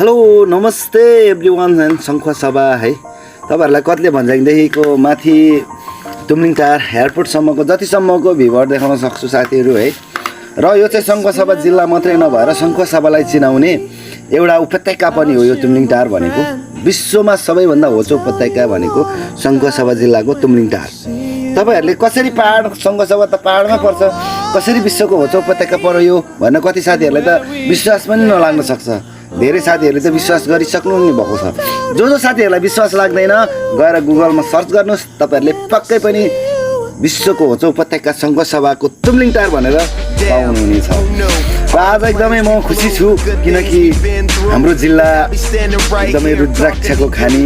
Hello नमस्ते everyone and शङ्ख सभा है तपाईँहरूलाई कतिले भन्छदेखिको माथि तुमलिङ टार एयरपोर्टसम्मको जतिसम्मको भिडभाड देखाउन सक्छु साथीहरू है। र यो चाहिँ शङ्ख सभा जिल्ला मात्रै नभएर शङ्ख सभालाई चिनाउने एउटा उपत्यका पनि हो यो तुमलिङ टार भनेको। विश्वमा सबैभन्दा होचो उपत्यका भनेको शङ्ख सभा जिल्लाको तुमलिङ टार। तपाईँहरूले कसरी पहाड शङ्ख सभा त पहाडमा पर्छ, कसरी विश्वको होचो उपत्यका पर्यो भनेर कति साथीहरूलाई त विश्वास पनि नलाग्न सक्छ। धेरै साथीहरूले त विश्वास गरिसक्नु नि भएको छ। जो साथीहरूलाई विश्वास लाग्दैन गएर गुगलमा सर्च गर्नुहोस्, तपाईँहरूले पक्कै पनि विश्वको होचो उपत्यका शङ्ख सभाको तुमलिङ टार भनेर पाउनुहुनेछ। र आज एकदमै म खुसी छु किनकि हाम्रो जिल्ला एकदमै रुद्राक्षको खानी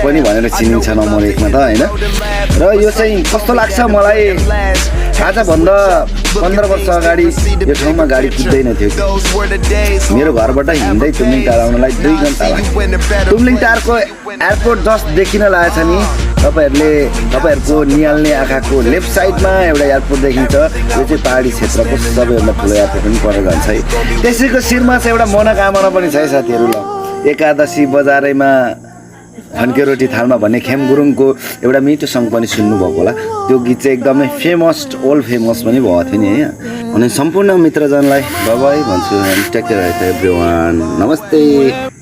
पनि भनेर चिनिन्छ नम्बर 1 मा त हैन। र यो चाहिँ कस्तो लाग्छ मलाई, आजभन्दा 15 वर्ष अगाडि यो ठाउँमा गाडी कुद्दैन थियो। मेरो घरबाट हिँड्दै तुमलिङ टार आउनलाई 2 घन्टा लाग्यो। तुमलिङ टारको एयरपोर्ट जस्ट देखिन लागेछ नि तपाईँहरूको निहाल्ने आँखाको लेफ्ट साइडमा एउटा एयरपोर्ट देखिन्छ। यो चाहिँ पहाडी क्षेत्रको सबैभन्दा ठुलो एयरपोर्ट पनि परेर जान्छ है। त्यसैको शिरमा चाहिँ एउटा मनोकामना पनि छ है साथीहरू। ल एकादशी बजारैमा फन्के रोटी थालमा भन्ने खेम गुरुङको एउटा मिठो सङ्ग पनि सुन्नुभएको होला। त्यो गीत चाहिँ एकदमै फेमस, ओल्ड फेमस पनि भएको थियो नि है। अनि सम्पूर्ण मित्रजनलाई बाई बाई भन्छु। टेक केयर एभ्रिवान, नमस्ते।